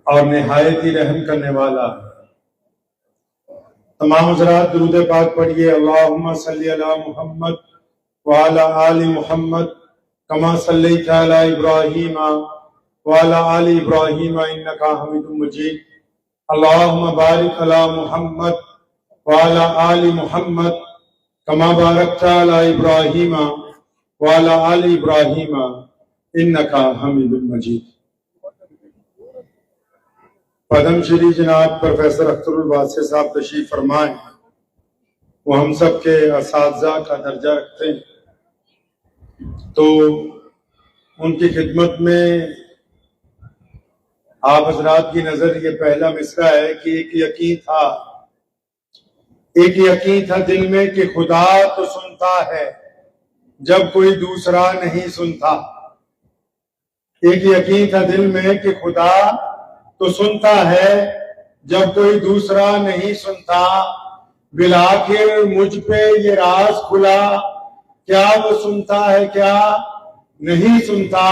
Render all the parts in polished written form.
اور نہایت ہی رحم کرنے والا ہے۔ تمام حضرات درود پاک پڑھیے۔ اللہم صلی علی محمد وعلی آل محمد کما صلیت علی ابراہیم وعلی آل ابراہیم انکا حمید مجید۔ اللہم بارک علی محمد وعلی آل محمد کما بارکت علی ابراہیم وعلی آل ابراہیم انکا حمید مجید۔ پدم شری جناب پروفیسر اختر الواسع صاحب تشریف فرمائیں، وہ ہم سب کے اساتذہ کا درجہ رکھتے ہیں، تو ان کی خدمت میں آپ حضرات کی نظر یہ پہلا مصرع ہے کہ ایک یقین تھا دل میں کہ خدا تو سنتا ہے جب کوئی دوسرا نہیں سنتا۔ ایک یقین تھا دل میں کہ خدا تو سنتا ہے جب کوئی دوسرا نہیں سنتا، بالآخر مجھ پہ یہ راز کھلا، کیا وہ سنتا ہے کیا نہیں سنتا۔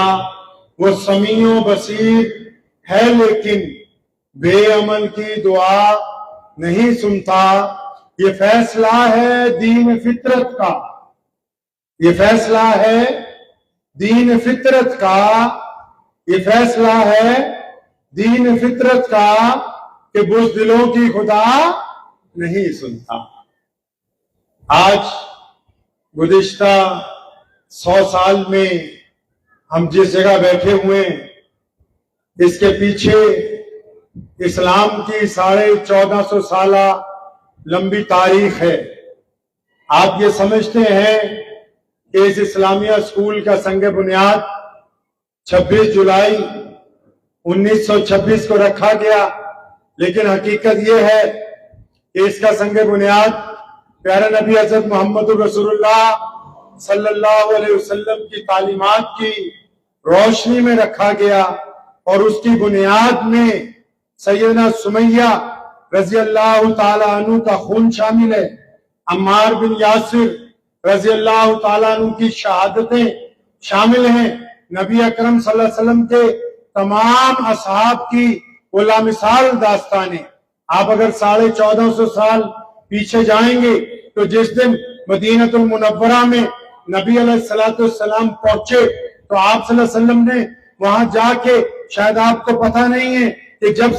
وہ سمیع و بصیر ہے لیکن بے عمل کی دعا نہیں سنتا۔ یہ فیصلہ ہے دین فطرت کا، یہ فیصلہ ہے دین فطرت کا، یہ فیصلہ ہے دین فطرت کا کہ بزدلوں کی خدا نہیں سنتا۔ آج گزشتہ 100 سال میں ہم جس جگہ بیٹھے ہوئے ہیں، اس کے پیچھے اسلام کی 1450 سالہ لمبی تاریخ ہے۔ آپ یہ سمجھتے ہیں کہ اس اسلامیہ اسکول کا سنگ بنیاد 26 جولائی 1926 کو رکھا گیا، لیکن حقیقت یہ ہے کہ اس کا سنگ بنیاد پیارے نبی حضرت محمد رسول اللہ صلی اللہ علیہ وسلم کی تعلیمات کی روشنی میں رکھا گیا، اور اس کی بنیاد میں سیدنا سمیہ رضی اللہ تعالیٰ عنہ کا خون شامل ہے، عمار بن یاسر رضی اللہ تعالیٰ عنہ کی شہادتیں شامل ہیں، نبی اکرم صلی اللہ علیہ وسلم کے تمام اصحاب کی وہ لامثال داستانیں۔ آپ اگر 1450 سال پیچھے جائیں گے تو جس دن مدینہ المنورہ میں نبی علیہ السلام پہنچے تو آپ صلی اللہ علیہ وسلم نے وہاں جا کے، شاید آپ کو پتہ نہیں ہے کہ جب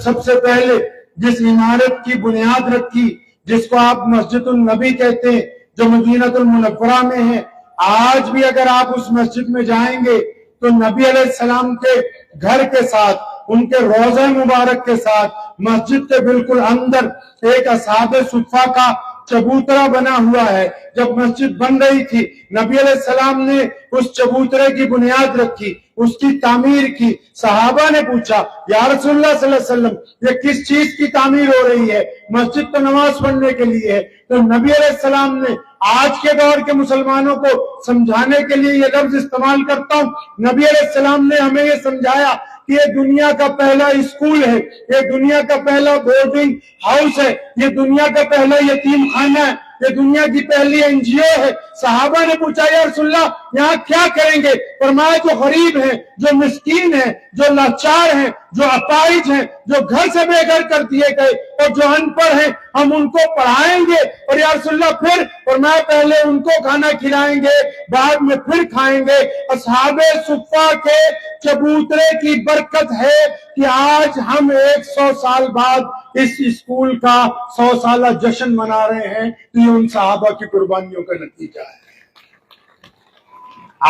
سب سے پہلے جس عمارت کی بنیاد رکھی، جس کو آپ مسجد النبی کہتے ہیں، جو مدینہ المنورہ میں ہے، آج بھی اگر آپ اس مسجد میں جائیں گے تو نبی علیہ السلام کے گھر کے ساتھ، ان کے روضہ مبارک کے ساتھ، مسجد کے بالکل اندر ایک اصحاب صفہ کا چبوترا بنا ہوا ہے۔ جب مسجد بن رہی تھی، نبی علیہ السلام نے اس چبوترے کی بنیاد رکھی، اس کی تعمیر کی۔ صحابہ نے پوچھا، یا رسول اللہ صلی اللہ علیہ وسلم، یہ کس چیز کی تعمیر ہو رہی ہے؟ مسجد تو نماز پڑھنے کے لیے ہے۔ تو نبی علیہ السلام نے، آج کے دور کے مسلمانوں کو سمجھانے کے لیے یہ لفظ استعمال کرتا ہوں، نبی علیہ السلام نے ہمیں یہ سمجھایا کہ یہ دنیا کا پہلا اسکول ہے، یہ دنیا کا پہلا بورڈنگ ہاؤس ہے، یہ دنیا کا پہلا یتیم خانہ ہے، یہ دنیا کی پہلی NGO ہے۔ صحابہ نے پوچھا، یا رسول اللہ یہاں کیا کریں گے؟ فرمایا جو غریب ہیں، جو مسکین ہیں، جو لاچار ہیں، جو اپاہج ہیں، جو گھر سے بے گھر کر دیے گئے اور جو ان پڑھ ہیں، ہم ان کو پڑھائیں گے۔ اور یا رسول اللہ پھر فرمایا پہلے ان کو کھانا کھلائیں گے، بعد میں پھر کھائیں گے۔ اصحاب صفہ کے چبوترے کی برکت ہے کہ آج ہم 100 سال بعد اس اسکول کا 100 سالہ جشن منا رہے ہیں، تو یہ ان صحابہ کی قربانیوں کا نتیجہ ہے۔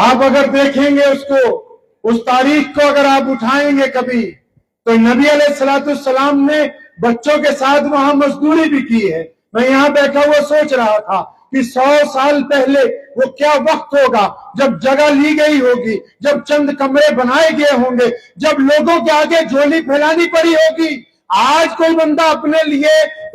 آپ اگر دیکھیں گے اس تاریخ کو اگر آپ اٹھائیں گے کبھی، تو نبی علیہ السلام نے بچوں کے ساتھ وہاں مزدوری بھی کی ہے۔ میں یہاں بیٹھا ہوا سوچ رہا تھا کہ 100 سال پہلے وہ کیا وقت ہوگا جب جگہ لی گئی ہوگی، جب چند کمرے بنائے گئے ہوں گے، جب لوگوں کے آگے جھولی پھیلانی پڑی ہوگی۔ آج کوئی بندہ اپنے لیے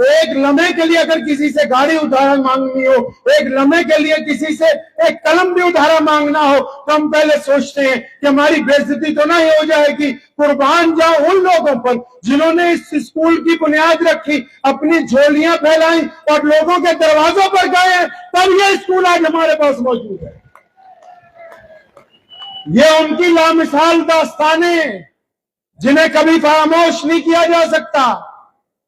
ایک لمحے کے لیے اگر کسی سے گاڑی ادھارا مانگنی ہو، ایک لمحے کے لیے کسی سے ایک قلم بھی ادھارا مانگنا ہو، تو ہم پہلے سوچتے ہیں کہ ہماری بے عزتی تو نہیں ہو جائے گی۔ قربان جاؤں ان لوگوں پر جنہوں نے اس اسکول کی بنیاد رکھی، اپنی جھولیاں پھیلائیں اور لوگوں کے دروازوں پر گئے، تب یہ اسکول آج ہمارے پاس موجود ہے۔ یہ ان کی لامثال داستانیں، जिन्हें कभी फरामोश नहीं किया जा सकता।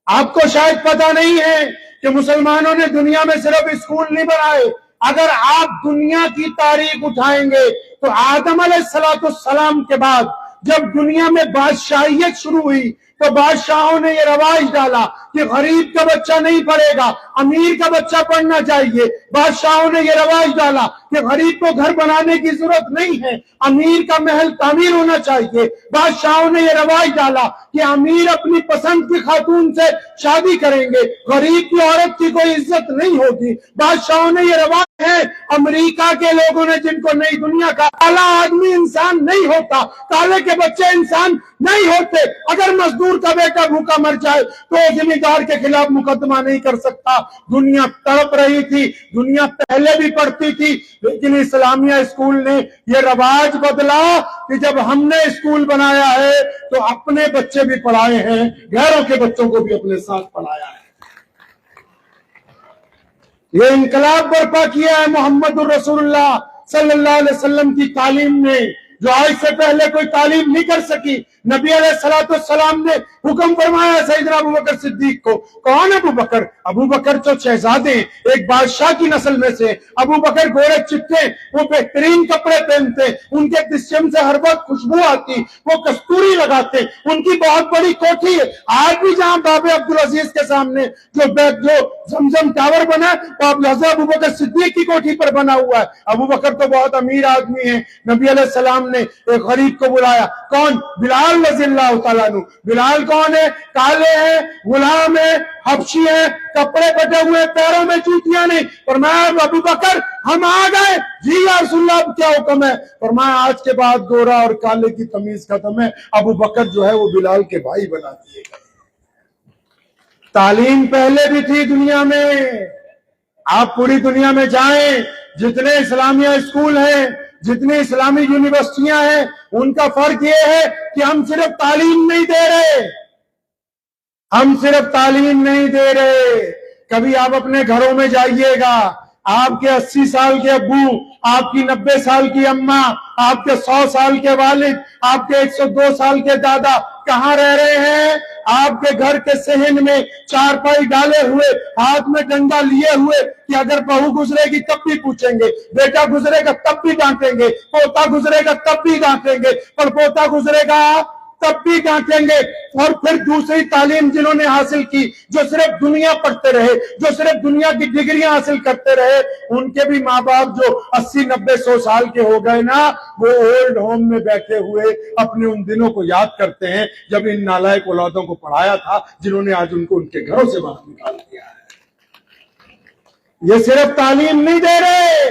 आपको शायद पता नहीं है कि मुसलमानों ने दुनिया में सिर्फ स्कूल नहीं बनाए। अगर आप दुनिया की तारीख उठाएंगे तो आदम अलैहिस्सलाम के बाद जब दुनिया में बादशाहियत शुरू हुई तो बादशाहों ने ये रवाज डाला कि गरीब का बच्चा नहीं पढ़ेगा, अमीर का बच्चा पढ़ना चाहिए। बादशाहों ने ये रवाज डाला कि गरीब को घर बनाने की जरूरत नहीं है, अमीर का महल तामीर होना चाहिए। बादशाहों ने ये रवाज डाला कि अमीर अपनी पसंद की खातून से शादी करेंगे, गरीब की औरत की कोई इज्जत नहीं होगी। बादशाहों ने ये रवाज है, अमेरिका के लोगों ने, जिनको नई दुनिया का काला आदमी इंसान नहीं होता, काले के बच्चे इंसान नहीं होते। अगर मजदूर का बेटा भूखा मर जाए तो जिम्मेदार के खिलाफ मुकदमा नहीं कर सकता। दुनिया तड़प रही थी, दुनिया पहले भी पढ़ती थी, लेकिन इस्लामिया स्कूल ने ये रवाज बदला कि जब हमने स्कूल बनाया है तो अपने बच्चे भी पढ़ाए हैं, गैरों के बच्चों को भी अपने साथ पढ़ाया है। ये इनकलाब बर्पा किया है मोहम्मद रसूलुल्लाह सल्लल्लाहु अलैहि वसल्लम की तालीम ने, जो आज से पहले कोई तालीम नहीं कर सकी। नबी अलैहिस्सलाम ने हुक्म फरमाया सैयदना अबू बकर सिद्दीक को। कौन अबू बकर? अबू बकर जो शहजादे एक बादशाह की नस्ल में से। अबू बकर गोरे चिट्टे, वो बेहतरीन कपड़े पहनते, उनके जिस्म से हर वक्त खुशबू आती, वो कस्तूरी लगाते, उनकी बहुत बड़ी कोठी है। आज भी जहां बाबे अब्दुल अजीज के सामने जो जमजम टावर बना वो हज़रत अबू बकर सिद्दीक की कोठी पर बना हुआ है। अबू बकर तो बहुत अमीर आदमी है। नबी अलैहिस्सलाम ने एक गरीब को बुलाया। कौन? बिलाल रज़ियल्लाहु ताला अन्हु। बिलाल कौन है? काले हैं, गुलाम है, हबशी है, कपड़े फटे हुए, पैरों में जूतियां नहीं। फरमाया अबू बकर हम आ गए। जी या रसूलल्लाह, क्या हुक्म है? फरमाया आज के बाद गोरा और काले की तमीज खत्म है। अबू बकर जो है वो बिलाल के भाई बना दिए गए। तालीम पहले भी थी दुनिया में। आप पूरी दुनिया में जाएं, जितने इस्लामिया स्कूल हैं, जितनी इस्लामी यूनिवर्सिटियां हैं, उनका फर्क ये है कि हम सिर्फ तालीम नहीं दे रहे, हम सिर्फ तालीम नहीं दे रहे। कभी आप अपने घरों में जाइएगा, आपके 80 साल के अब्बू, आपकी 90 साल की अम्मा, आपके 100 साल के वालिद, आपके 102 साल के दादा कहाँ रह रहे हैं? आपके घर के सहन में चारपाई डाले हुए, हाथ में डंडा लिए हुए कि अगर बहू गुजरेगी तब भी पूछेंगे, बेटा गुजरेगा तब भी डांटेंगे, पोता गुजरेगा तब भी डांटेंगे, पर पोता गुजरेगा तब भी डांटेंगे। और फिर दूसरी तालीम जिन्होंने हासिल की, जो सिर्फ दुनिया पढ़ते रहे, जो सिर्फ दुनिया की डिग्रियां हासिल करते रहे, उनके भी माँ बाप जो 80, 90, 100 साल के हो गए ना, वो ओल्ड होम में बैठे हुए अपने उन दिनों को याद करते हैं जब इन नालायक औलादों को पढ़ाया था, जिन्होंने आज उनको उनके घरों से बाहर निकाल दिया है। ये सिर्फ तालीम नहीं दे रहे,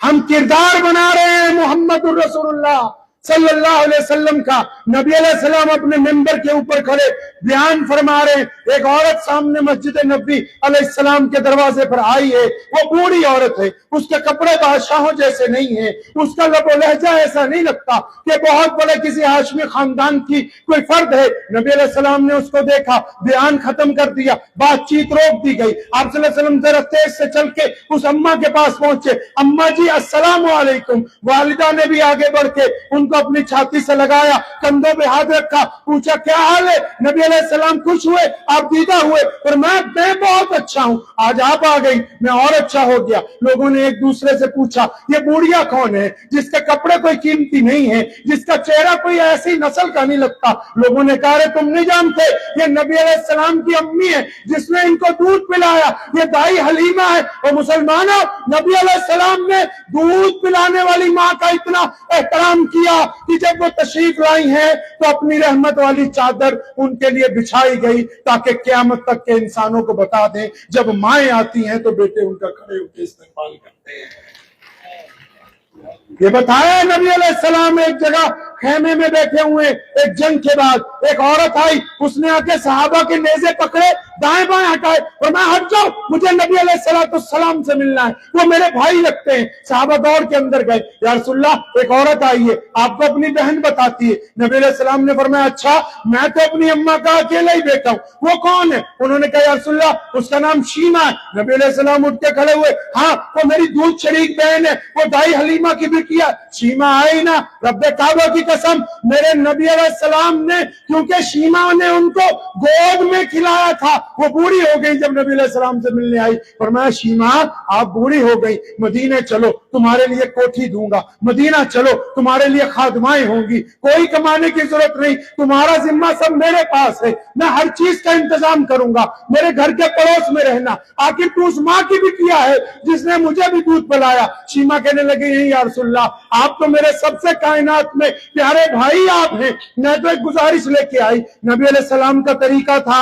हम किरदार बना रहे हैं मोहम्मद रसूलुल्लाह सल्लल्लाहु अलैहि वसल्लम का। नबी अलैहि सलाम अपने मिंबर के ऊपर खड़े बयान फरमा रहे हैं। एक औरत सामने मस्जिद नबी अलैहि सलाम के दरवाजे पर आई है। वो बूढ़ी औरत है, उसके कपड़े बादशाहों जैसे नहीं है, उसका लबो लहजा ऐसा नहीं लगता कि बहुत बड़े किसी हाशमी खानदान की कोई फर्द है। नबी अलैहि सलाम ने उसको देखा, बयान खत्म कर दिया, बातचीत रोक दी गई। आप सल्लल्लाहु अलैहि वसल्लम जरा तेज से चल के उस अम्मा के पास पहुंचे। अम्मा जी अस्सलाम वालेकुम। वालिदा ने भी आगे बढ़ के उनको अपनी छाती से लगाया, कंधों पे हाथ रखा, पूछा क्या हाल है? नबी अलैहिस्सलाम खुश हुए, आप दीदा हुए, और मैं बहुत अच्छा हूं, आज आप आ गई, मैं और अच्छा हो गया। लोगों ने एक दूसरे से पूछा ये बूढ़िया कौन है, जिसके कपड़े कोई कीमती नहीं है, जिसका चेहरा कोई ऐसी नस्ल का नहीं लगता। लोगों ने कहा तुम नहीं जानते, ये नबी अलैहिस्सलाम की अम्मी है जिसने इनको दूध पिलाया, ये दाई हलीमा है। और मुसलमानों, नबी अलैहिस्सलाम ने दूध पिलाने वाली माँ का इतना एहतराम किया कि जब वो तशरीफ लाई हैं तो अपनी रहमत वाली चादर उनके लिए बिछाई गई, ताकि क़यामत तक के इंसानों को बता दें जब माएँ आती हैं तो बेटे उनका खड़े होकर इस्तेमाल करते हैं। ये बताया नबी अलैहिस्सलाम एक जगह खेमे में बैठे हुए, एक जंग के बाद एक औरत आई, उसने आके सहाबा के नेज़े पकड़े, दाएं बाएं हटाए, और मैं हट जाओ, मुझे नबी अलैहिस्सलाम से मिलना है, वो मेरे भाई लगते हैं। सहाबा दौड़ के अंदर गए, या रसूलल्लाह एक औरत आई है, आपको अपनी बहन बताती है। नबी अलैहिस्सलाम ने फरमाया अच्छा, मैं तो अपनी अम्मा का अकेला ही बेटा हूँ, वो कौन है? उन्होंने कहा या रसूलल्लाह उसका नाम शीमा है। नबी अलैहिस्सलाम उठ के खड़े हुए, हाँ वो मेरी दूध शरीक बहन है, वो दाई हलीमा की किया, शीमा आई ना, रब्बे काबा की कसम, मेरे नबी अलैहिस्सलाम ने, क्योंकि शीमा ने उनको गोद में खिलाया था, वो बूढ़ी हो गई जब नबी अलैहिस्सलाम से मिलने आई, फरमाया शीमा आप बूढ़ी हो गई, मदीने चलो तुम्हारे लिए कोठी दूंगा, मदीना चलो तुम्हारे लिए खादमाएं होंगी, कोई कमाने की जरूरत नहीं, तुम्हारा जिम्मा सब मेरे पास है, मैं हर चीज का इंतजाम करूंगा, मेरे घर के पड़ोस में रहना, आखिर तू उस माँ की भी किया है जिसने मुझे भी दूध पिलाया। शीमा कहने लगी नहीं या रसूलल्लाह, आप तो मेरे सबसे कायनात में प्यारे भाई आप हैं, मैं तो एक गुजारिश लेके आई। नबी अलैहिस्सलाम का तरीका था,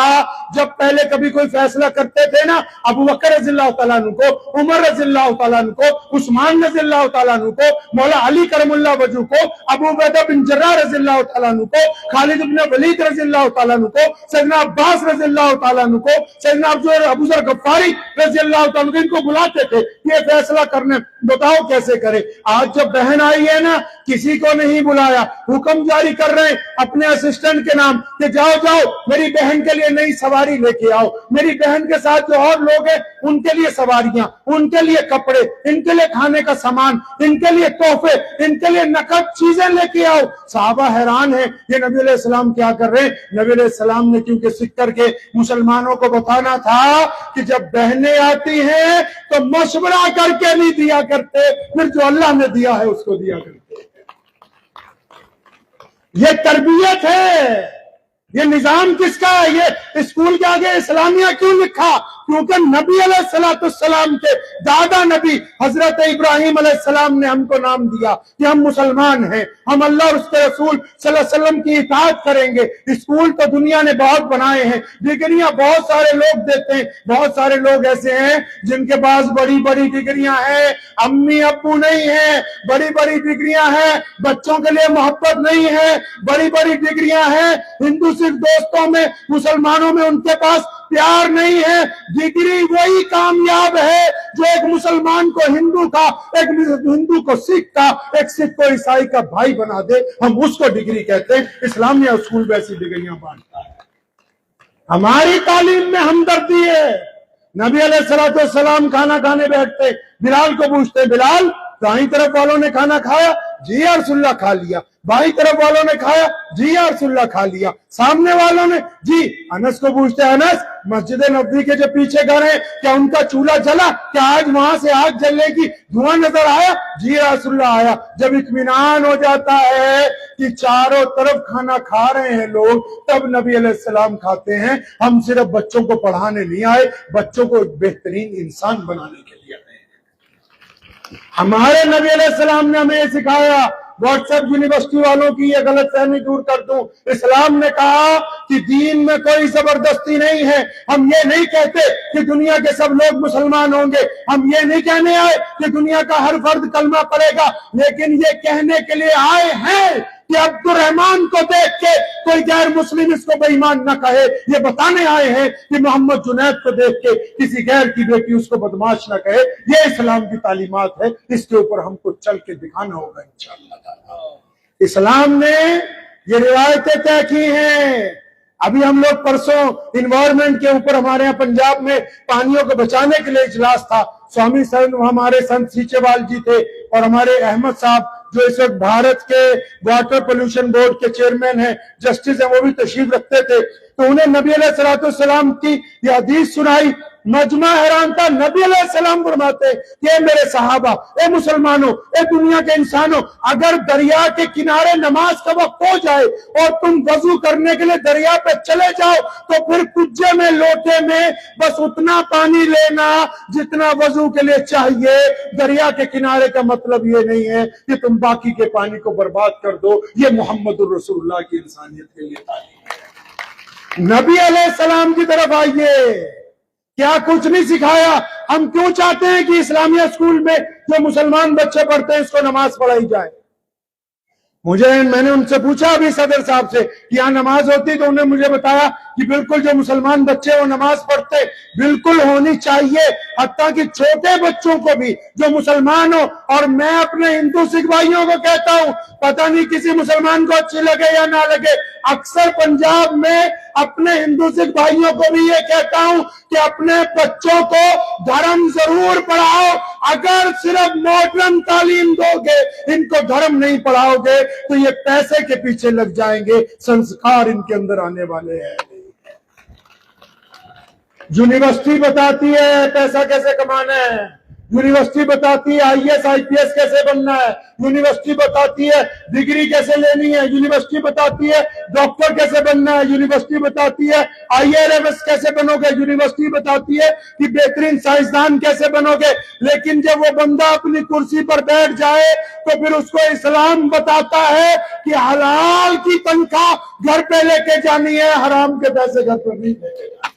जब पहले कभी कोई फैसला करते थे ना, अबू बकर रज़ियल्लाहु तआला अन्हु को, उमर रज़ियल्लाहु तआला अन्हु को, उस्मान रज़ियल्लाहु तआला अन्हु को, मौला अली करमुल्लाह वजहू को, अबू उबैदा बिन जर्राह रज़ियल्लाहु तआला अन्हु को, खालिद इब्न वलीद रज़ियल्लाहु तआला अन्हु को, सैयदना अब्बास रज़ियल्लाहु तआला अन्हु को, सैयदना अबू ज़र गफ्फारी रज़ियल्लाहु तआला अन्हु को, इनको बुलाते थे ये फैसला करने, बताओ कैसे करे। आज जब बहन आई है ना, किसी को नहीं बुलाया, हुक्म जारी कर रहे हैं अपने असिस्टेंट के नाम कि जाओ जाओ मेरी बहन के लिए नई सवारी लेके आओ, मेरी बहन के साथ जो और लोग हैं उनके लिए सवारियां, उनके लिए कपड़े, इनके लिए खाने का सामान, इनके लिए तोहफे, इनके लिए नकद चीजें लेके आओ। सहाबा हैरान है ये नबी अलैहिस्सलाम क्या कर रहे हैं। नबी अलैहिस्सलाम ने क्योंकि सिख करके मुसलमानों को बताना था कि जब बहनें आती हैं तो मशवरा करके नहीं दिया करते, फिर जो अल्लाह ने दिया है उसको दिया करते। ये तरबियत है, ये निजाम किसका है। ये स्कूल के आगे इस्लामिया क्यों लिखा, क्योंकि नबी अलैहिस्सलाम के दादा नबी हजरत इब्राहिम अलैहिस्सलाम ने हमको नाम दिया कि हम मुसलमान हैं, हम अल्लाह और उसके रसूल सल्लल्लाहु अलैहि वसल्लम की इताअत करेंगे। स्कूल तो दुनिया ने बहुत बनाए हैं, डिग्रियां बहुत सारे लोग देते हैं, बहुत सारे लोग ऐसे हैं जिनके पास बड़ी बड़ी डिग्रियां हैं, अम्मी अब्बू नहीं है, बड़ी बड़ी डिग्रियां हैं, बच्चों के लिए मोहब्बत नहीं है, बड़ी बड़ी डिग्रियां हैं, हिंदू सिर्फ दोस्तों में, मुसलमानों में उनके पास प्यार नहीं है। डिग्री वही कामयाब है जो एक मुसलमान को हिंदू का, एक हिंदू को सिख का, एक सिख को ईसाई का भाई बना दे, हम उसको डिग्री कहते हैं। इस्लामिया स्कूल वैसी डिग्रियां बांटता है। हमारी तालीम में हमदर्दी है। नबी अलैहिस्सलाम खाना खाने बैठते, बिलाल को पूछते, बिलाल दाईं तरफ वालों ने खाना खाया, जी या रसूलल्लाह खा लिया, बाईं तरफ वालों ने खाया, जी या रसूलल्लाह खा लिया, सामने वालों ने, जी। अनस को पूछते, अनस मस्जिद नबवी के जो पीछे घर है क्या उनका चूल्हा जला, क्या आज वहां से आग जलने की धुआं नजर आया, जी या रसूलल्लाह आया। जब इत्मीनान हो जाता है कि चारों तरफ खाना खा रहे हैं लोग, तब नबी अलैहिस्सलाम खाते हैं। हम सिर्फ बच्चों को पढ़ाने नहीं आए, बच्चों को एक बेहतरीन इंसान बनाने के लिए आए। हमारे नबी अलैहिस्सलाम ने हमें सिखाया, व्हाट्सएप यूनिवर्सिटी वालों की ये गलत फहमी दूर कर दूं, इस्लाम ने कहा कि दीन में कोई जबरदस्ती नहीं है। हम ये नहीं कहते कि दुनिया के सब लोग मुसलमान होंगे, हम ये नहीं कहने आए कि दुनिया का हर फर्द कलमा पढ़ेगा, लेकिन ये कहने के लिए आए हैं कि अब्दुर्रहमान को देख के कोई गैर मुस्लिम इसको बेईमान न कहे। ये बताने आए हैं कि मोहम्मद जुनैद को देख के किसी गैर की बेटी उसको बदमाश न कहे। ये इस्लाम की तालीमात है, इसके ऊपर हमको चल के दिखाना होगा इंशाअल्लाह। इस्लाम ने ये रिवायतें तय की हैं। अभी हम लोग परसों इन्वायरमेंट के ऊपर हमारे यहाँ पंजाब में पानियों को बचाने के लिए इजलास था। स्वामी संत हमारे संत सीचेवाल जी थे और हमारे अहमद साहब जो इस वक्त भारत के वाटर पोल्यूशन बोर्ड के चेयरमैन हैं, जस्टिस हैं, वो भी तशरीफ रखते थे। तो उन्हें नबी अलैहिस्सलाम की ये हदीस सुनाई, मजमा हैरान था। नबी अलैहिस्सलाम फरमाते कि मेरे सहाबा, ए मुसलमानों, ए दुनिया के इंसानों, अगर दरिया के किनारे नमाज का वक्त हो जाए और तुम वजू करने के लिए दरिया पे चले जाओ तो फिर कुज्जे में, लोटे में बस उतना पानी लेना जितना वजू के लिए चाहिए। दरिया के किनारे का मतलब ये नहीं है कि तुम बाकी के पानी को बर्बाद कर दो। ये मोहम्मदुर रसूलुल्लाह की इंसानियत के लिए तालीम है। नबी अलैहिस्सलाम की तरफ आइए, क्या कुछ नहीं सिखाया। हम क्यों चाहते हैं कि इस्लामिया स्कूल में जो मुसलमान बच्चे पढ़ते हैं इसको नमाज पढ़ाई जाए। मैंने उनसे पूछा अभी सदर साहब से कि यहाँ नमाज होती, तो उन्होंने मुझे बताया کہ بالکل جو مسلمان بچے وہ نماز پڑھتے بالکل ہونی چاہیے، حتیٰ کہ چھوٹے بچوں کو بھی جو مسلمان ہو. اور میں اپنے ہندو سکھ بھائیوں کو کہتا ہوں، پتہ نہیں کسی مسلمان کو اچھی لگے یا نہ لگے، اکثر پنجاب میں اپنے ہندو سکھ بھائیوں کو بھی یہ کہتا ہوں کہ اپنے بچوں کو دھرم ضرور پڑھاؤ. اگر صرف ماڈرن تعلیم دو گے، ان کو دھرم نہیں پڑھاؤ گے تو یہ پیسے کے پیچھے لگ جائیں گے، سنسکار ان کے اندر آنے والے ہیں. یونیورسٹی بتاتی ہے پیسہ کیسے کمانا ہے، یونیورسٹی بتاتی ہے I S I P S کیسے بننا ہے، یونیورسٹی بتاتی ہے ڈگری کیسے لینی ہے، یونیورسٹی بتاتی ہے ڈاکٹر کیسے بننا ہے، یونیورسٹی بتاتی ہے آئی آر ایس کیسے بنو گے، یونیورسٹی بتاتی ہے کہ بہترین سائنسدان کیسے بنو گے. لیکن جب وہ بندہ اپنی کرسی پر بیٹھ جائے تو پھر اس کو اسلام بتاتا ہے کہ حلال کی تنخواہ گھر پہ لے کے جانی ہے، حرام کے پیسے گھر پہ نہیں لے کے جانے.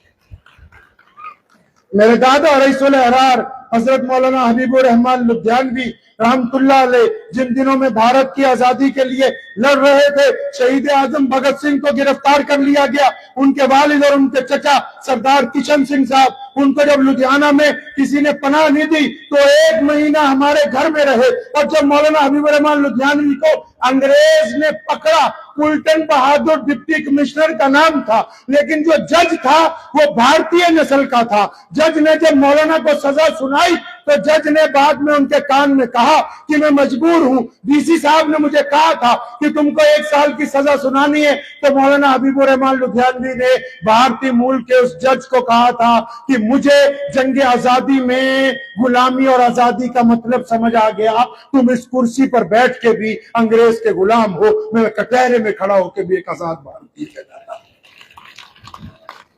میرے دادا رئیس الاحرار حضرت مولانا حبیب الرحمان لدھیانوی رحمت اللہ علیہ جن دنوں میں بھارت کی آزادی کے لیے لڑ رہے تھے، شہید اعظم بھگت سنگھ کو گرفتار کر لیا گیا. ان کے والد اور ان کے چچا سردار کشن سنگھ صاحب، ان کو جب لدھیانہ میں کسی نے پناہ نہیں دی تو 1 مہینہ ہمارے گھر میں رہے. اور جب مولانا حبیب الرحمان لدھیانوی کو انگریز نے پکڑا، کلٹن بہادر ڈپٹی کمشنر کا نام تھا، لیکن جو جج تھا وہ بھارتی نسل کا تھا. جج نے جب مولانا کو سزا سنائی تو جج نے بعد میں ان کے کان میں کہا کہ میں مجبور ہوں، ڈی سی صاحب نے مجھے کہا تھا کہ تم کو 1 سال کی سزا سنانی ہے. تو مولانا حبیب الرحمان لدھیانوی نے بھارتی ملک کے اس جج کو کہا تھا کہ مجھے جنگ آزادی میں غلامی اور آزادی کا مطلب سمجھ آ گیا، تم اس کرسی پر بیٹھ کے بھی انگریز کے غلام ہو، میں کٹہرے میں کھڑا ہو کے بھی ایک آزاد بھارتی کہتا تھا.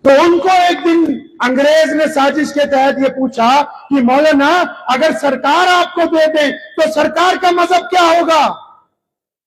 تو ان کو ایک دن انگریز نے سازش کے تحت یہ پوچھا کہ مولانا اگر سرکار آپ کو دے دیں تو سرکار کا مذہب کیا ہوگا؟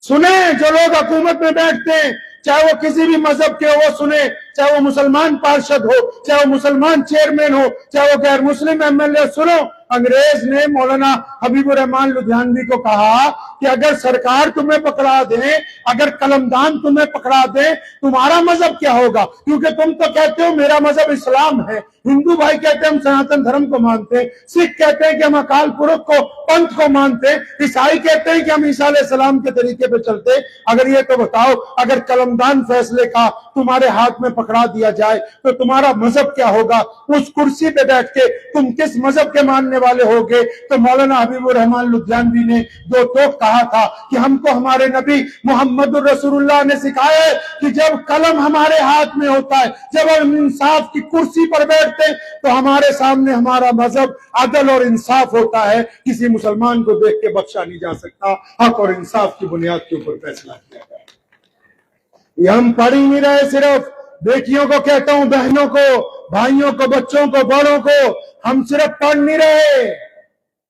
سنیں، جو لوگ حکومت میں بیٹھتے ہیں چاہے وہ کسی بھی مذہب کے ہو وہ سنیں، چاہے وہ مسلمان پارشد ہو، چاہے وہ مسلمان چیئرمین ہو، چاہے وہ غیر مسلم ایم ایل اے، سنو. انگریز نے مولانا حبیب الرحمان لدھیانوی کو کہا کہ اگر سرکار تمہیں پکڑا دیں، اگر قلمدان تمہیں پکڑا دیں، تمہارا مذہب کیا ہوگا؟ کیونکہ تم تو کہتے ہو میرا مذہب اسلام ہے، ہندو بھائی کہتے ہیں ہم سناتن دھرم کو مانتے ہیں، سکھ کہتے ہیں کہ ہم اکال پورکھ کو پنتھ کو مانتے ہیں، عیسائی کہتے ہیں کہ ہم عیسیٰ علیہ السلام کے طریقے پہ چلتے ہیں. اگر یہ تو بتاؤ اگر قلمدان فیصلے کا تمہارے ہاتھ میں پکڑا دیا جائے تو تمہارا مذہب کیا ہوگا؟ اس کرسی پہ بیٹھ کے تم کس مذہب کے ماننے والے ہوگے؟ تو مولانا حبیب الرحمان لدھیانوی نے 2 ٹوک کہا تھا کہ ہم کو ہمارے نبی محمد الرسول اللہ نے سکھایا ہے کہ جب قلم ہمارے ہاتھ میں ہوتا ہے، جب ہم انصاف کی کرسی پر بیٹھتے ہیں تو ہمارے سامنے ہمارا مذہب عدل اور انصاف ہوتا ہے. کسی مسلمان کو دیکھ کے بخشا نہیں جا سکتا، حق اور انصاف کی بنیاد کے اوپر فیصلہ کیا جائے. یہ ہم پڑھ ہی نہیں رہے، صرف بیٹیوں کو کہتا ہوں، بہنوں کو، بھائیوں کو، بچوں کو، بڑوں کو، ہم صرف پڑھ نہیں رہے،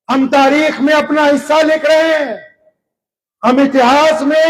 ہم تاریخ میں اپنا حصہ لکھ رہے ہیں. ہم اتہاس میں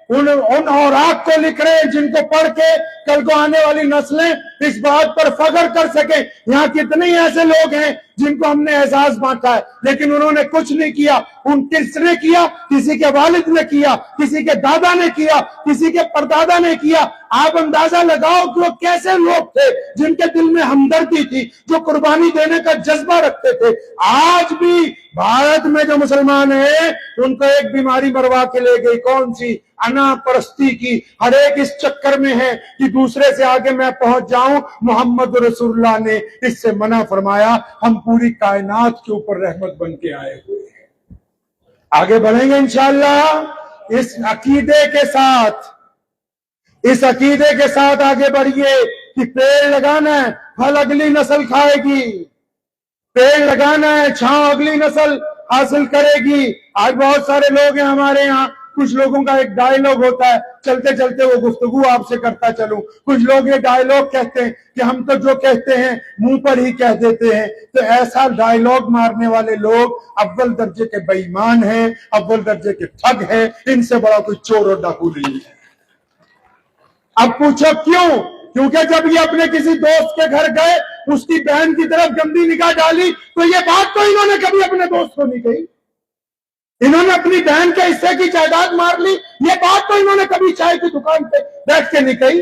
ان اوراق کو لکھ رہے ہیں جن کو پڑھ کے کل کو آنے والی نسلیں اس بات پر فخر کر سکیں. یہاں کتنے ہی ایسے لوگ ہیں جن کو ہم نے اعزاز بانٹا ہے لیکن انہوں نے کچھ نہیں کیا. ان کس نے کیا؟ کسی کے والد نے کیا، کسی کے دادا نے کیا، کسی کے پردادا نے کیا. آپ اندازہ لگاؤ کہ وہ کیسے لوگ تھے جن کے دل میں ہمدردی تھی، جو قربانی دینے کا جذبہ رکھتے تھے. آج بھی بھارت میں جو مسلمان ہیں ان کو ایک بیماری مروا کے لے گئی، کون سی؟ انا پرستی کی. ہر ایک اس چکر میں ہے کہ دوسرے سے آگے میں پہنچ جاؤں. محمد رسول اللہ نے اس سے منع فرمایا. ہم پوری کائنات کے اوپر رحمت بن کے آئے ہوئے ہیں. آگے بڑھیں گے انشاءاللہ اس عقیدے کے ساتھ، اس عقیدے کے ساتھ آگے بڑھیے کہ پیڑ لگانا ہے، پھل اگلی نسل کھائے گی. پیڑ لگانا ہے، چھاؤں اگلی نسل حاصل کرے گی. آج بہت سارے لوگ ہیں ہمارے یہاں، کچھ لوگوں کا ایک ڈائیلاگ ہوتا ہے، چلتے چلتے وہ گفتگو آپ سے کرتا چلوں. کچھ لوگ یہ ڈائیلاگ کہتے ہیں کہ ہم تو جو کہتے ہیں منہ پر ہی کہہ دیتے ہیں. تو ایسا ڈائیلاگ مارنے والے لوگ اول درجے کے بے ایمان ہیں، اول درجے کے ٹھگ ہیں. ان سے بڑا کوئی چور اور ڈاکو نہیں ہے. اب پوچھو کیوں؟ کیونکہ جب یہ اپنے کسی دوست کے گھر گئے، اس کی بہن کی طرف گندی نگاہ ڈالی تو یہ بات تو انہوں نے کبھی اپنے دوست کو نہیں کہی. انہوں نے اپنی بہن کے حصے کی جائیداد مار لی، یہ بات تو انہوں نے کبھی چائے کی دکان پہ بیٹھ کے نہیں کہی.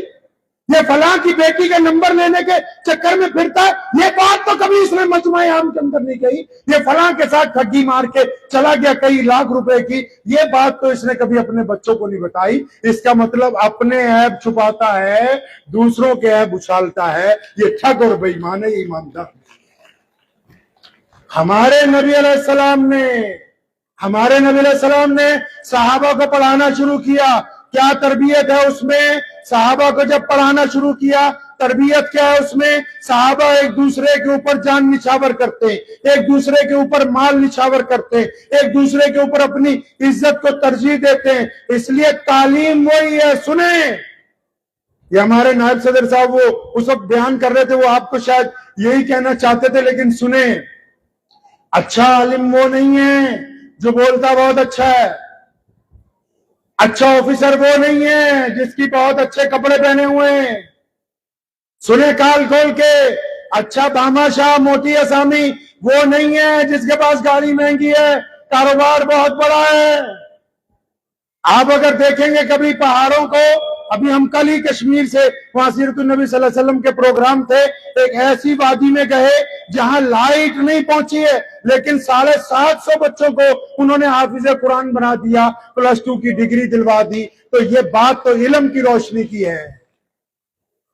یہ فلاں کی بیٹی کا نمبر لینے کے چکر میں پھرتا ہے، یہ بات تو کبھی اس نے مجمع عام کے اندر نہیں کہی۔ یہ فلاں کے ساتھ ٹھگی مار کے چلا گیا کئی لاکھ روپے کی، یہ بات تو اس نے کبھی اپنے بچوں کو نہیں بتائی۔ اس کا مطلب اپنے عیب چھپاتا ہے، دوسروں کے عیب اچھالتا ہے، یہ ٹھگ اور بے ایمان ہے، ایماندار۔ ہمارے نبی علیہ السلام نے صحابہ کو پڑھانا شروع کیا، کیا تربیت ہے اس میں؟ صحابہ کو جب پڑھانا شروع کیا، تربیت کیا ہے اس میں؟ صحابہ ایک دوسرے کے اوپر جان نچھاور کرتے، ایک دوسرے کے اوپر مال نچھاور کرتے، ایک دوسرے کے اوپر اپنی عزت کو ترجیح دیتے ہیں۔ اس لیے تعلیم وہی ہے، سنیں۔ یہ ہمارے نائب صدر صاحب وہ اس وقت بیان کر رہے تھے، وہ آپ کو شاید یہی کہنا چاہتے تھے، لیکن سنیں، اچھا عالم وہ نہیں ہے جو بولتا بہت اچھا ہے، اچھا آفیسر وہ نہیں ہے جس کی بہت اچھے کپڑے پہنے ہوئے ہیں، سنیں کال کھول کے، اچھا باما شاہ موٹی اسامی وہ نہیں ہے جس کے پاس گاڑی مہنگی ہے، کاروبار بہت بڑا ہے۔ آپ اگر دیکھیں گے کبھی پہاڑوں کو، ابھی ہم کل ہی کشمیر سے وہاں سیرت النبی صلی اللہ علیہ وسلم کے پروگرام تھے، ایک ایسی وادی میں گئے جہاں لائٹ نہیں پہنچی ہے، لیکن 750 بچوں کو انہوں نے حافظ قرآن بنا دیا، +2 کی ڈگری دلوا دی۔ تو یہ بات تو علم کی روشنی کی ہے۔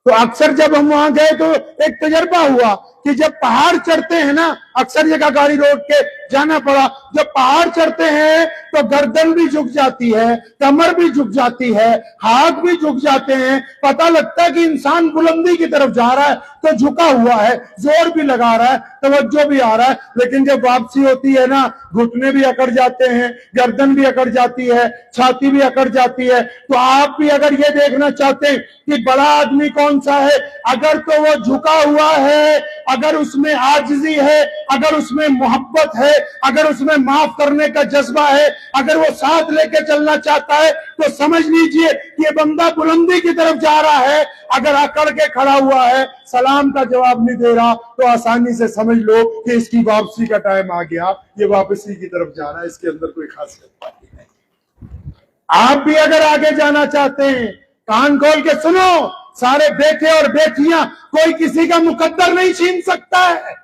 تو اکثر جب ہم وہاں گئے تو ایک تجربہ ہوا کہ جب پہاڑ چڑھتے ہیں نا، اکثر جگہ گاڑی روک کے جانا پڑا، جب پہاڑ چڑھتے ہیں تو گردن بھی جھک جاتی ہے، کمر بھی جھک جاتی ہے، ہاتھ بھی جھک جاتے ہیں، پتہ لگتا ہے کہ انسان بلندی کی طرف جا رہا ہے تو جھکا ہوا ہے، زور بھی لگا رہا ہے، توجہ بھی آ رہا ہے، لیکن جب واپسی ہوتی ہے نا، گھٹنے بھی اکڑ جاتے ہیں، گردن بھی اکڑ جاتی ہے، چھاتی بھی اکڑ جاتی ہے۔ تو آپ بھی اگر یہ دیکھنا چاہتے ہیں کہ بڑا آدمی کون سا ہے، اگر تو وہ جھکا ہوا ہے، اگر اس میں عاجزی ہے، اگر اس میں محبت ہے، اگر اس میں معاف کرنے کا جذبہ ہے، اگر وہ ساتھ لے کے چلنا چاہتا ہے، تو سمجھ لیجئے کہ یہ بندہ بلندی کی طرف جا رہا ہے۔ اگر اکڑ کے کھڑا ہوا ہے، سلام کا جواب نہیں دے رہا، تو آسانی سے سمجھ لو کہ اس کی واپسی کا ٹائم آ گیا، یہ واپسی کی طرف جا رہا ہے، اس کے اندر کوئی خاصیت نہیں۔ آپ بھی اگر آگے جانا چاہتے ہیں، کان کھول کے سنو، سارے بیٹے اور بیٹیاں، کوئی کسی کا مقدر نہیں چھین سکتا ہے،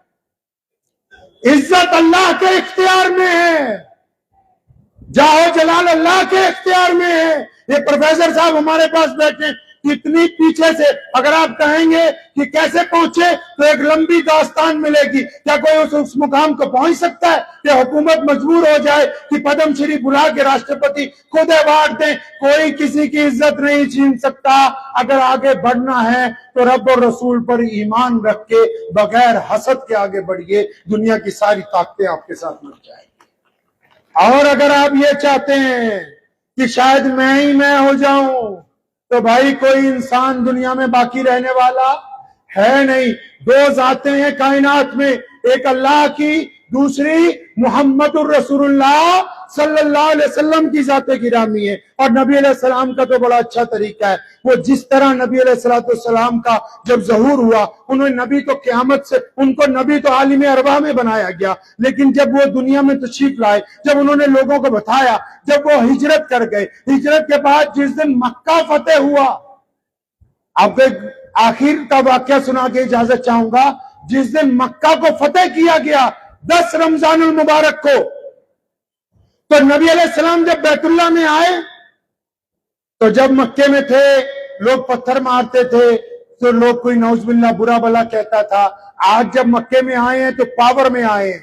عزت اللہ کے اختیار میں ہے، جاہو جلال اللہ کے اختیار میں ہے۔ یہ پروفیسر صاحب ہمارے پاس بیٹھے، اتنی پیچھے سے اگر آپ کہیں گے کہ کیسے پہنچے تو ایک لمبی داستان ملے گی۔ کیا کوئی اس مقام کو پہنچ سکتا ہے کہ حکومت مجبور ہو جائے کہ پدم شری بلا کے راشٹرپتی خود ایوارڈ دیں؟ کوئی کسی کی عزت نہیں چھین سکتا۔ اگر آگے بڑھنا ہے تو رب اور رسول پر ایمان رکھ کے بغیر حسد کے آگے بڑھیے، دنیا کی ساری طاقتیں آپ کے ساتھ مل جائیں۔ اور اگر آپ یہ چاہتے ہیں کہ شاید میں ہو جاؤں، تو بھائی کوئی انسان دنیا میں باقی رہنے والا ہے نہیں۔ 2 ذاتیں ہیں کائنات میں، ایک اللہ کی، دوسری محمد الرسول اللہ صلی اللہ علیہ وسلم کی ذات گرامی ہے۔ اور نبی علیہ السلام کا تو بڑا اچھا طریقہ ہے، وہ جس طرح نبی علیہ السلام کا جب ظہور ہوا، انہوں نبی تو قیامت سے، ان کو نبی تو عالم ارواح میں بنایا گیا، لیکن جب وہ دنیا میں تشریف لائے، جب انہوں نے لوگوں کو بتایا، جب وہ ہجرت کر گئے، ہجرت کے بعد جس دن مکہ فتح ہوا، آپ کو آخر کا واقعہ سنا کے اجازت چاہوں گا، جس دن مکہ کو فتح کیا گیا 10 رمضان المبارک کو، تو نبی علیہ السلام جب بیت اللہ میں آئے، تو جب مکے میں تھے لوگ پتھر مارتے تھے تو لوگ کوئی نعوذ باللہ برا بلا کہتا تھا۔ آج جب مکے میں آئے ہیں تو پاور میں آئے ہیں،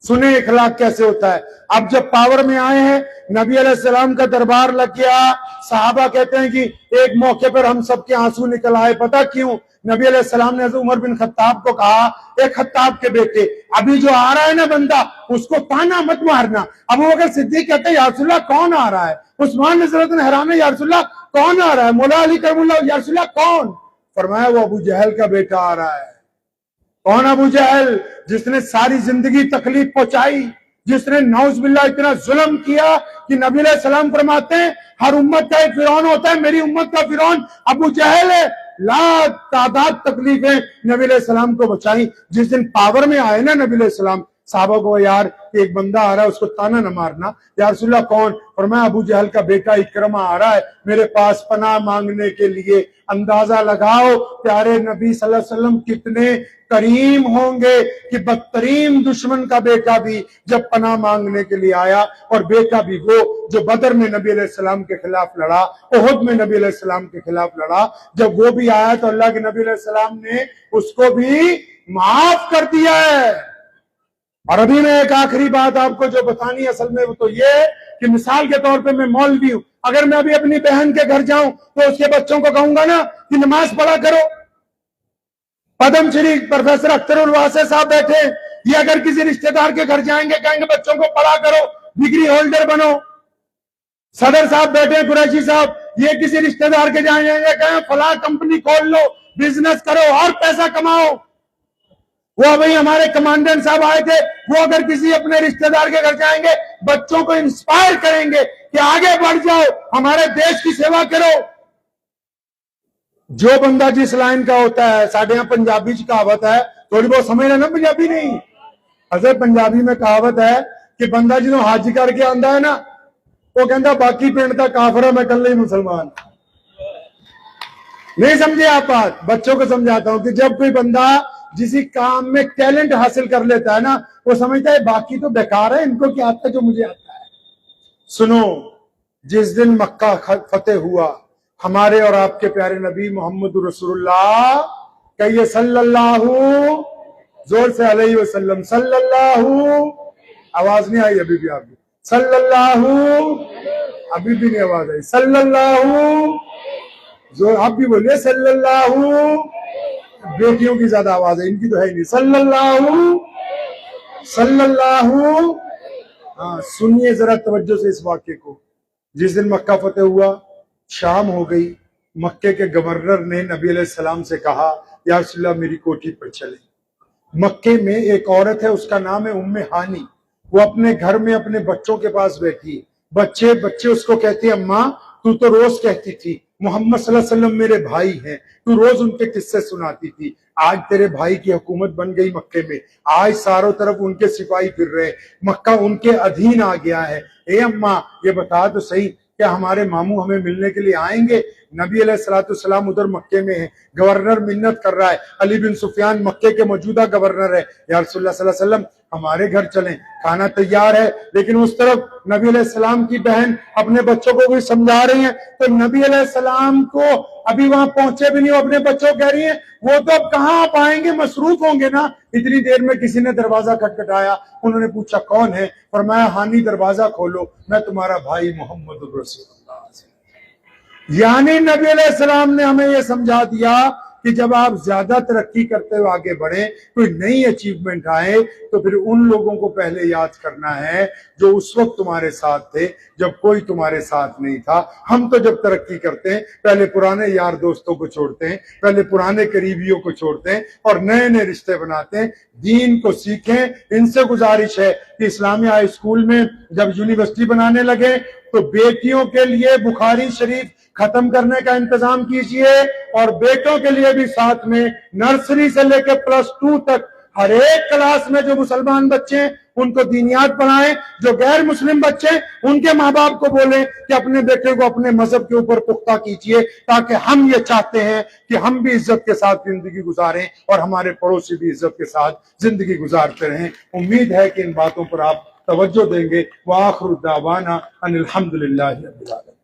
سنیں اخلاق کیسے ہوتا ہے۔ اب جب پاور میں آئے ہیں، نبی علیہ السلام کا دربار لگ گیا، صحابہ کہتے ہیں کہ ایک موقع پر ہم سب کے آنسو نکل آئے، پتہ کیوں؟ نبی علیہ السلام نے حضرت عمر بن خطاب کو کہا، ایک خطاب کے بیٹے، ابھی جو آ رہا ہے نا بندہ، اس کو تانا مت مارنا۔ ابو بکر صدیق کہتے ہیں یا رسول اللہ کون آ رہا ہے؟ عثمان نے ضرورت حیران ہے، یا رسول اللہ کون آ رہا ہے؟ مولا علی کرم اللہ، یا رسول اللہ کون؟ فرمایا وہ ابو جہل کا بیٹا آ رہا ہے۔ کون ابو جہل؟ جس نے ساری زندگی تکلیف پہنچائی، جس نے نعوذ باللہ اتنا ظلم کیا کہ نبی علیہ السلام فرماتے ہیں ہر امت کا ایک فرعون ہوتا ہے، میری امت کا فرعون ابو جہل ہے۔ لا تعداد تکلیفیں نبی علیہ السلام کو بچائی۔ جس دن پاور میں آئے نا نبی علیہ السلام، साहबा को यार एक बंदा आ रहा है उसको ताना न मारना। या रसूलल्लाह कौन? फरमाया अबू जहल का बेटा इकरमा आ रहा है मेरे पास पनाह मांगने के लिए। अंदाजा लगाओ प्यारे नबी सल्लल्लाहु अलैहि वसल्लम कितने करीम होंगे कि बदतरीन दुश्मन का बेटा भी जब पनाह मांगने के लिए आया, और बेटा भी वो जो बदर में नबी अलैहिस्सलाम के खिलाफ लड़ा, उहुद में नबी अलैहिस्सलाम के खिलाफ लड़ा, जब वो भी आया तो अल्लाह के नबी अलैहिस्सलाम ने उसको भी माफ कर दिया है। और अभी मैं एक आखिरी बात आपको जो बतानी है असल में वो तो ये कि मिसाल के तौर पे मैं मौलवी हूं, अगर मैं अभी अपनी बहन के घर जाऊं तो उसके बच्चों को कहूंगा ना कि नमाज पढ़ा करो। पद्मश्री प्रोफेसर अख्तरुल वासे साहब बैठे, ये अगर किसी रिश्तेदार के घर जाएंगे कहेंगे बच्चों को पढ़ा करो, डिग्री होल्डर बनो। सदर साहब बैठे कुरैशी साहब, ये किसी रिश्तेदार के जाएंगे कहें फला कंपनी खोल लो, बिजनेस करो और पैसा कमाओ। वो भाई हमारे कमांडेंट साहब आए थे, वो अगर किसी अपने रिश्तेदार के घर जाएंगे बच्चों को इंस्पायर करेंगे कि आगे बढ़ जाओ, हमारे देश की सेवा करो। जो बंदा जिस लाइन का होता है, साढ़े यहाँ पंजाबी च कहावत है, थोड़ी बहुत समझ लेना पंजाबी नहीं, असल पंजाबी में कहावत है कि बंदा जो हज करके आंदा है ना वो कहता बाकी पिंड का काफर है, मैं कल ही मुसलमान। नहीं समझे आप बात? बच्चों को समझाता हूं कि जब कोई बंदा जिसी काम में टैलेंट हासिल कर लेता है ना, वो समझता है बाकी तो बेकार है, इनको क्या आता है जो मुझे आता है। सुनो, जिस दिन मक्का फतेह हुआ, हमारे और आपके प्यारे नबी मोहम्मद रसूलुल्लाह कहिए सल्लल्लाहु, जोर से अलैहि वसल्लम, सल्लल्लाहु, आवाज नहीं आई अभी भी आपकी, सल्लल्लाहु, अभी भी नहीं आवाज आई, सल्लल्लाहु, जोर आप भी बोलिए सल्लल्लाहु, बेटियों की ज्यादा आवाज है, इनकी तो है ही नहीं, सल्लल्लाहु सल्लल्लाहु। हाँ सुनिए जरा तवज्जो से इस वाक्य को। जिस दिन मक्का फतेह हुआ, शाम हो गई, मक्के के गवर्नर ने नबी अलैहिस्सलाम से कहा या रसूलल्लाह मेरी कोठी पर चले। मक्के में एक औरत है, उसका नाम है उम्मे हानी, वो अपने घर में अपने बच्चों के पास बैठी है। बच्चे उसको कहते हैं अम्मा तू तो रोज कहती थी मोहम्मद सल्लल्लाहु अलैहि वसल्लम मेरे भाई हैं, तू रोज उनके किस्से सुनाती थी, आज तेरे भाई की हुकूमत बन गई मक्के में, आज चारों तरफ उनके सिपाही फिर रहे, मक्का उनके अधीन आ गया है। ए अम्मा ये बता तो सही क्या हमारे मामू हमें मिलने के लिए आएंगे? नबी अलैहिस्सलाम उधर मक्के में है, गवर्नर मिन्नत कर रहा है, अली बिन सुफियान मक्के के मौजूदा गवर्नर है, या रसूलुल्लाह सल्लल्लाहु अलैहि वसल्लम हमारे घर चलें, खाना तैयार है। लेकिन उस तरफ नबी अलैहिस्सलाम की बहन अपने बच्चों को भी समझा रही है, तो नबी अलैहिस्सलाम को अभी वहां पहुंचे भी नहीं, अपने बच्चों कह रही है वो तो अब कहाँ आप आएंगे, मसरूफ होंगे ना। इतनी देर में किसी ने दरवाजा खटखटाया, उन्होंने पूछा कौन है? फरमाया हानी दरवाजा खोलो, मैं तुम्हारा भाई मोहम्मद रसूलुल्लाह। यानी नबी अलैहिस्सलाम ने हमें यह समझा दिया कि जब आप ज्यादा तरक्की करते हुए आगे बढ़े, कोई नई अचीवमेंट आए, तो फिर उन लोगों को पहले याद करना है जो उस वक्त तुम्हारे साथ थे जब कोई तुम्हारे साथ नहीं था। हम तो जब तरक्की करते हैं पहले पुराने यार दोस्तों को छोड़ते हैं, पहले पुराने करीबियों को छोड़ते हैं और नए नए रिश्ते बनाते हैं। दीन को सीखें। इनसे गुजारिश है कि इस्लामिया हाई स्कूल में जब यूनिवर्सिटी बनाने लगे तो बेटियों के लिए बुखारी शरीफ खत्म करने का इंतजाम कीजिए और बेटों के लिए भी साथ में नर्सरी से लेकर +2 तक हर एक क्लास में जो मुसलमान बच्चे हैं उनको दीनियात पढ़ाएं, जो गैर मुस्लिम बच्चे उनके माँ बाप को बोलें कि अपने बेटे को अपने मजहब के ऊपर पुख्ता कीजिए, ताकि हम ये चाहते हैं कि हम भी इज्जत के साथ जिंदगी गुजारें और हमारे पड़ोसी भी इज्जत के साथ जिंदगी गुजारते रहें। उम्मीद है कि इन बातों पर आप तवज्जो देंगे। व आखिरु दावाना अनिल हम्दुलिल्लाहि रब्बिल आलमीन।